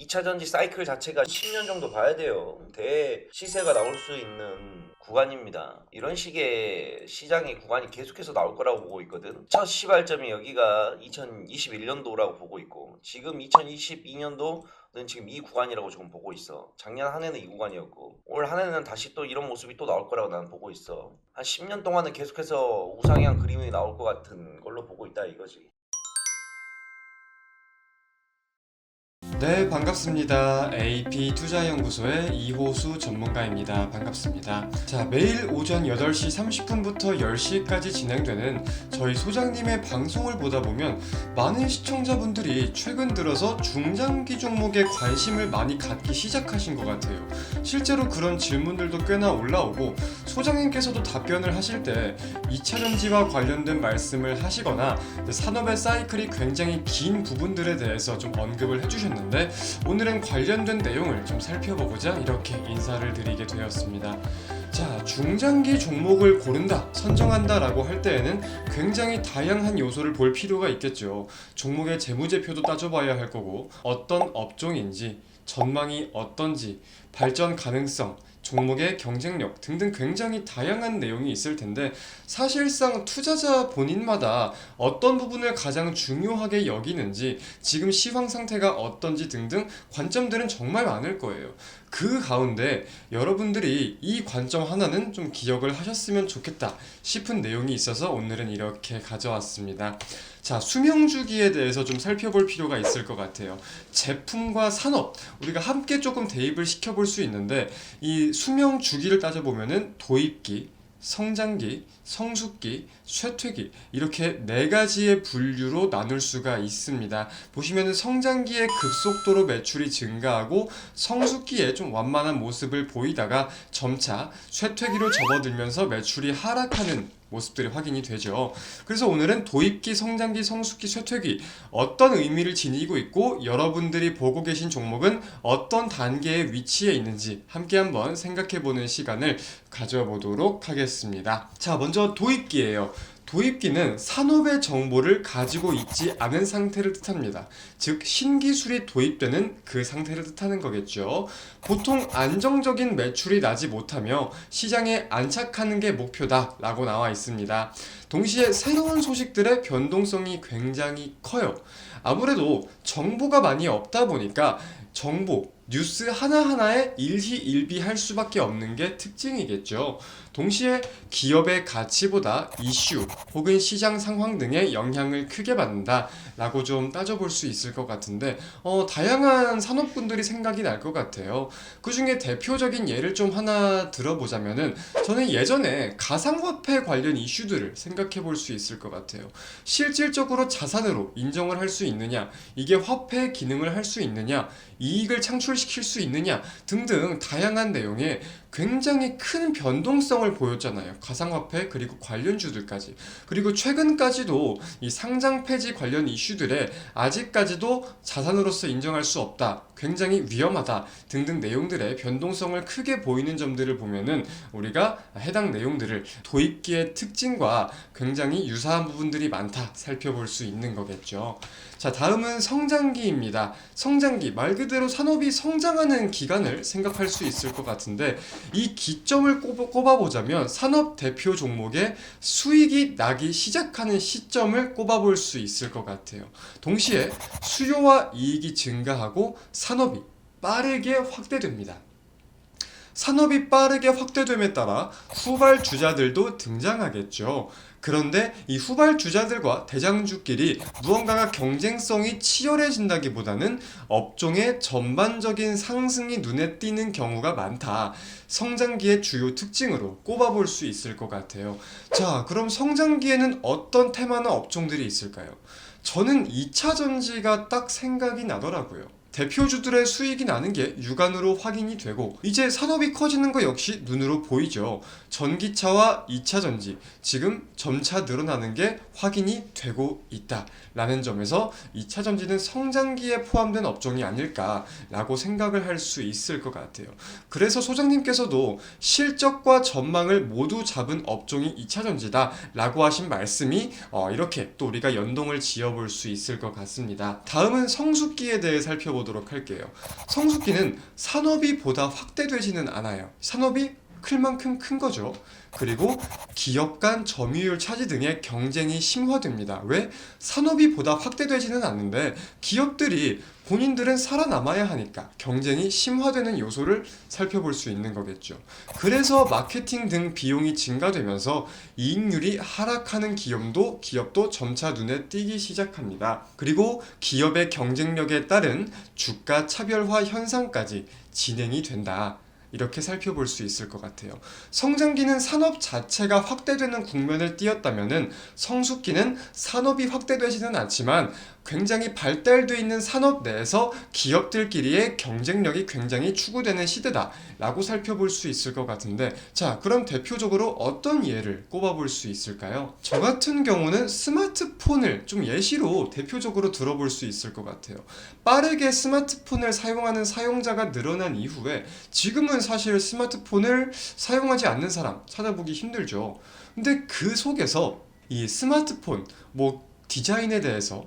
2차전지 사이클 자체가 10년 정도 봐야 돼요. 대시세가 나올 수 있는 구간입니다. 이런 식의 시장의 구간이 계속해서 나올 거라고 보고 있거든. 첫 시발점이 여기가 2021년도라고 보고 있고, 지금 2022년도는 지금 이 구간이라고 지금 보고 있어. 작년 한 해는 이 구간이었고, 올 한 해는 다시 또 이런 모습이 또 나올 거라고 나는 보고 있어. 한 10년 동안은 계속해서 우상향 그림이 나올 것 같은 걸로 보고 있다 이거지. 네, 반갑습니다. AP투자연구소의 이호수 전문가입니다. 반갑습니다. 자, 매일 오전 8시 30분부터 10시까지 진행되는 저희 소장님의 방송을 보다 보면 많은 시청자분들이 최근 들어서 중장기 종목에 관심을 많이 갖기 시작하신 것 같아요. 실제로 그런 질문들도 꽤나 올라오고, 소장님께서도 답변을 하실 때 2차전지와 관련된 말씀을 하시거나 산업의 사이클이 굉장히 긴 부분들에 대해서 좀 언급을 해주셨는데, 오늘은 관련된 내용을 좀 살펴보고자 이렇게 인사를 드리게 되었습니다. 자, 중장기 종목을 고른다, 선정한다 라고 할 때에는 굉장히 다양한 요소를 볼 필요가 있겠죠. 종목의 재무제표도 따져봐야 할 거고, 어떤 업종인지, 전망이 어떤지, 발전 가능성, 종목의 경쟁력 등등 굉장히 다양한 내용이 있을 텐데, 사실상 투자자 본인마다 어떤 부분을 가장 중요하게 여기는지, 지금 시황 상태가 어떤지 등등 관점들은 정말 많을 거예요. 그 가운데 여러분들이 이 관점 하나는 좀 기억을 하셨으면 좋겠다 싶은 내용이 있어서 오늘은 이렇게 가져왔습니다. 자, 수명주기에 대해서 좀 살펴볼 필요가 있을 것 같아요. 제품과 산업, 우리가 함께 조금 대입을 시켜볼 수 있는데, 이 수명주기를 따져보면은 도입기, 성장기, 성숙기, 쇠퇴기, 이렇게 네 가지의 분류로 나눌 수가 있습니다. 보시면은 성장기에 급속도로 매출이 증가하고, 성숙기에 좀 완만한 모습을 보이다가 점차 쇠퇴기로 접어들면서 매출이 하락하는 모습들이 확인이 되죠. 그래서 오늘은 도입기, 성장기, 성숙기, 쇠퇴기 어떤 의미를 지니고 있고, 여러분들이 보고 계신 종목은 어떤 단계의 위치에 있는지 함께 한번 생각해보는 시간을 가져보도록 하겠습니다. 자, 먼저 도입기예요. 도입기는 산업의 정보를 가지고 있지 않은 상태를 뜻합니다. 즉, 신기술이 도입되는 그 상태를 뜻하는 거겠죠. 보통 안정적인 매출이 나지 못하며 시장에 안착하는 게 목표다 라고 나와 있습니다. 동시에 새로운 소식들의 변동성이 굉장히 커요. 아무래도 정보가 많이 없다 보니까 정보, 뉴스 하나하나에 일희일비할 수밖에 없는 게 특징이겠죠. 동시에 기업의 가치보다 이슈 혹은 시장 상황 등의 영향을 크게 받는다 라고 좀 따져볼 수 있을 것 같은데, 다양한 산업군들이 생각이 날 것 같아요. 그 중에 대표적인 예를 좀 하나 들어보자면은, 저는 예전에 가상화폐 관련 이슈들을 생각해 볼 수 있을 것 같아요. 실질적으로 자산으로 인정을 할 수 있느냐, 이게 화폐의 기능을 할 수 있느냐, 이익을 창출시킬 수 있느냐 등등 다양한 내용에 굉장히 큰 변동성을 보였잖아요. 가상화폐 그리고 관련주들까지. 그리고 최근까지도 이 상장 폐지 관련 이슈들에 아직까지도 자산으로서 인정할 수 없다, 굉장히 위험하다 등등 내용들의 변동성을 크게 보이는 점들을 보면은 우리가 해당 내용들을 도입기의 특징과 굉장히 유사한 부분들이 많다 살펴볼 수 있는 거겠죠. 자, 다음은 성장기입니다. 성장기, 말 그대로 산업이 성장하는 기간을 생각할 수 있을 것 같은데, 이 기점을 꼽아보자면 산업 대표 종목의 수익이 나기 시작하는 시점을 꼽아볼 수 있을 것 같아요. 동시에 수요와 이익이 증가하고 산업이 빠르게 확대됩니다. 산업이 빠르게 확대됨에 따라 후발 주자들도 등장하겠죠. 그런데 이 후발 주자들과 대장주끼리 무언가가 경쟁성이 치열해진다기보다는 업종의 전반적인 상승이 눈에 띄는 경우가 많다, 성장기의 주요 특징으로 꼽아볼 수 있을 것 같아요. 자, 그럼 성장기에는 어떤 테마나 업종들이 있을까요? 저는 2차전지가 딱 생각이 나더라고요. 대표주들의 수익이 나는 게 육안으로 확인이 되고, 이제 산업이 커지는 거 역시 눈으로 보이죠. 전기차와 2차전지 지금 점차 늘어나는 게 확인이 되고 있다 라는 점에서 2차전지는 성장기에 포함된 업종이 아닐까라고 생각을 할 수 있을 것 같아요. 그래서 소장님께서도 실적과 전망을 모두 잡은 업종이 2차전지다 라고 하신 말씀이 이렇게 또 우리가 연동을 지어볼 수 있을 것 같습니다. 다음은 성숙기에 대해 살펴보도록 살펴보도록 할게요. 성숙기는 산업이 보다 확대되지는 않아요. 산업이 클 만큼 큰 거죠. 그리고 기업 간 점유율 차지 등의 경쟁이 심화됩니다. 왜? 산업이 보다 확대되지는 않는데 기업들이 본인들은 살아남아야 하니까 경쟁이 심화되는 요소를 살펴볼 수 있는 거겠죠. 그래서 마케팅 등 비용이 증가되면서 이익률이 하락하는 기업도 점차 눈에 띄기 시작합니다. 그리고 기업의 경쟁력에 따른 주가 차별화 현상까지 진행이 된다. 이렇게 살펴볼 수 있을 것 같아요. 성장기는 산업 자체가 확대되는 국면을 띄었다면은 성숙기는 산업이 확대되지는 않지만 굉장히 발달되어 있는 산업 내에서 기업들끼리의 경쟁력이 굉장히 추구되는 시대다 라고 살펴볼 수 있을 것 같은데, 자, 그럼 대표적으로 어떤 예를 꼽아볼 수 있을까요? 저 같은 경우는 스마트폰을 좀 예시로 대표적으로 들어볼 수 있을 것 같아요. 빠르게 스마트폰을 사용하는 사용자가 늘어난 이후에 지금은 사실 스마트폰을 사용하지 않는 사람 찾아보기 힘들죠. 근데 그 속에서 이 스마트폰 디자인에 대해서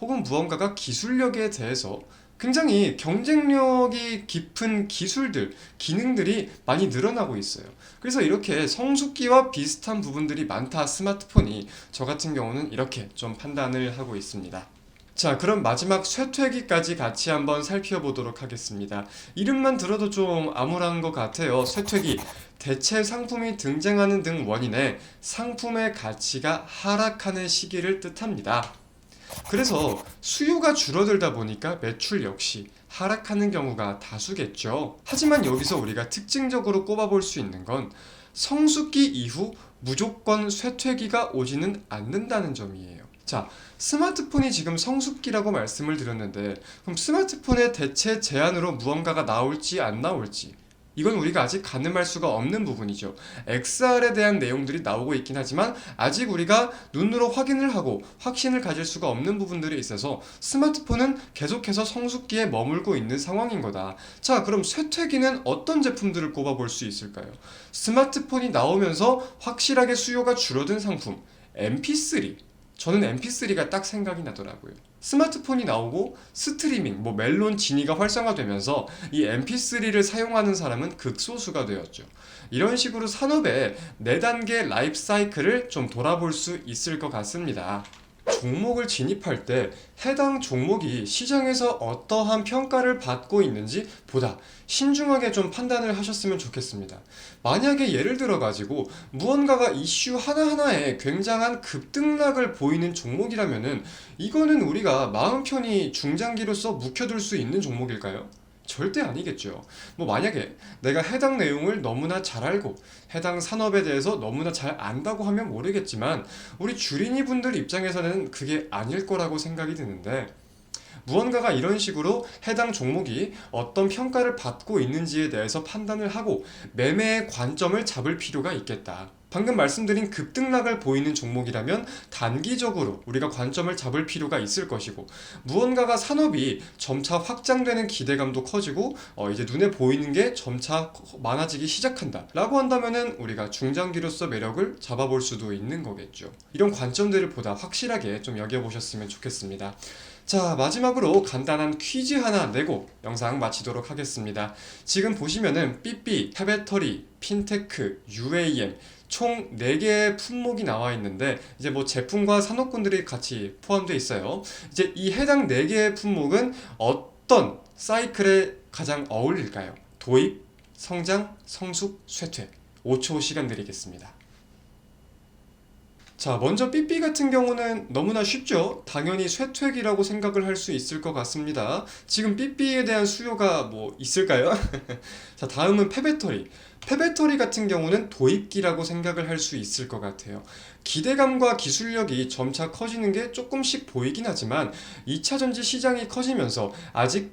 혹은 무언가가 기술력에 대해서 굉장히 경쟁력이 깊은 기술들, 기능들이 많이 늘어나고 있어요. 그래서 이렇게 성숙기와 비슷한 부분들이 많다, 스마트폰이. 저 같은 경우는 이렇게 좀 판단을 하고 있습니다. 자, 그럼 마지막 쇠퇴기까지 같이 한번 살펴보도록 하겠습니다. 이름만 들어도 좀 암울한 것 같아요. 쇠퇴기. 대체 상품이 등장하는 등 원인에 상품의 가치가 하락하는 시기를 뜻합니다. 그래서 수요가 줄어들다 보니까 매출 역시 하락하는 경우가 다수겠죠. 하지만 여기서 우리가 특징적으로 꼽아볼 수 있는 건 성숙기 이후 무조건 쇠퇴기가 오지는 않는다는 점이에요. 자, 스마트폰이 지금 성숙기라고 말씀을 드렸는데, 그럼 스마트폰의 대체 제안으로 무언가가 나올지 안 나올지, 이건 우리가 아직 가늠할 수가 없는 부분이죠. XR에 대한 내용들이 나오고 있긴 하지만 아직 우리가 눈으로 확인을 하고 확신을 가질 수가 없는 부분들이 있어서 스마트폰은 계속해서 성숙기에 머물고 있는 상황인 거다. 자, 그럼 쇠퇴기는 어떤 제품들을 꼽아볼 수 있을까요? 스마트폰이 나오면서 확실하게 수요가 줄어든 상품, MP3. 저는 MP3가 딱 생각이 나더라고요. 스마트폰이 나오고 스트리밍, 멜론, 지니가 활성화되면서 이 MP3를 사용하는 사람은 극소수가 되었죠. 이런 식으로 산업의 4단계 라이프 사이클을 좀 돌아볼 수 있을 것 같습니다. 종목을 진입할 때 해당 종목이 시장에서 어떠한 평가를 받고 있는지 보다 신중하게 좀 판단을 하셨으면 좋겠습니다. 만약에 예를 들어 가지고 무언가가 이슈 하나하나에 굉장한 급등락을 보이는 종목이라면은 이거는 우리가 마음 편히 중장기로서 묵혀둘 수 있는 종목일까요? 절대 아니겠죠. 만약에 내가 해당 내용을 너무나 잘 알고 해당 산업에 대해서 너무나 잘 안다고 하면 모르겠지만 우리 주린이 분들 입장에서는 그게 아닐 거라고 생각이 드는데, 무언가가 이런 식으로 해당 종목이 어떤 평가를 받고 있는지에 대해서 판단을 하고 매매의 관점을 잡을 필요가 있겠다. 방금 말씀드린 급등락을 보이는 종목이라면 단기적으로 우리가 관점을 잡을 필요가 있을 것이고, 무언가가 산업이 점차 확장되는 기대감도 커지고 이제 눈에 보이는 게 점차 많아지기 시작한다 라고 한다면은 우리가 중장기로서 매력을 잡아볼 수도 있는 거겠죠. 이런 관점들을 보다 확실하게 좀 여겨보셨으면 좋겠습니다. 자, 마지막으로 간단한 퀴즈 하나 내고 영상 마치도록 하겠습니다. 지금 보시면은 삐삐, 페베터리, 핀테크, UAM 총 4개의 품목이 나와 있는데 이제 제품과 산업군들이 같이 포함되어 있어요. 이제 이 해당 4개의 품목은 어떤 사이클에 가장 어울릴까요? 도입, 성장, 성숙, 쇠퇴. 5초 시간 드리겠습니다. 자, 먼저 삐삐 같은 경우는 너무나 쉽죠. 당연히 쇠퇴기라고 생각을 할 수 있을 것 같습니다. 지금 삐삐에 대한 수요가 있을까요? 자, 다음은 페베터리. 페베터리 같은 경우는 도입기라고 생각을 할 수 있을 것 같아요. 기대감과 기술력이 점차 커지는 게 조금씩 보이긴 하지만 2차전지 시장이 커지면서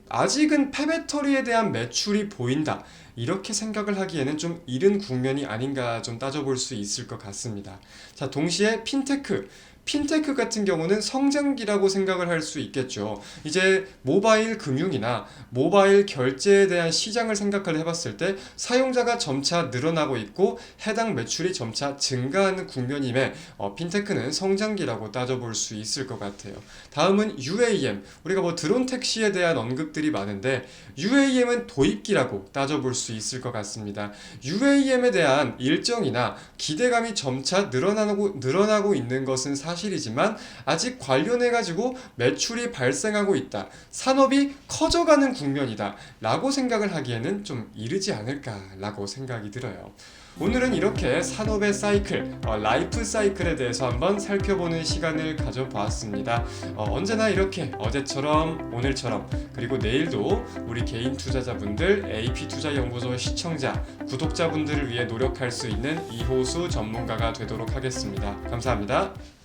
아직은 페베터리에 대한 매출이 보인다. 이렇게 생각을 하기에는 좀 이른 국면이 아닌가 좀 따져볼 수 있을 것 같습니다. 자, 동시에 핀테크. 핀테크 같은 경우는 성장기라고 생각을 할 수 있겠죠. 이제 모바일 금융이나 모바일 결제에 대한 시장을 생각을 해봤을 때 사용자가 점차 늘어나고 있고 해당 매출이 점차 증가하는 국면임에 핀테크는 성장기라고 따져볼 수 있을 것 같아요. 다음은 UAM. 우리가 뭐 드론 택시에 대한 언급들이 많은데 UAM은 도입기라고 따져볼 수 있을 것 같습니다. UAM에 대한 일정이나 기대감이 점차 늘어나고 있는 것은 사실이지만 아직 관련해가지고 매출이 발생하고 있다. 산업이 커져가는 국면이다. 라고 생각을 하기에는 좀 이르지 않을까라고 생각이 들어요. 오늘은 이렇게 산업의 사이클, 라이프 사이클에 대해서 한번 살펴보는 시간을 가져보았습니다. 언제나 이렇게 어제처럼 오늘처럼 그리고 내일도 우리 개인 투자자분들, AP투자연구소 시청자, 구독자분들을 위해 노력할 수 있는 이호수 전문가가 되도록 하겠습니다. 감사합니다.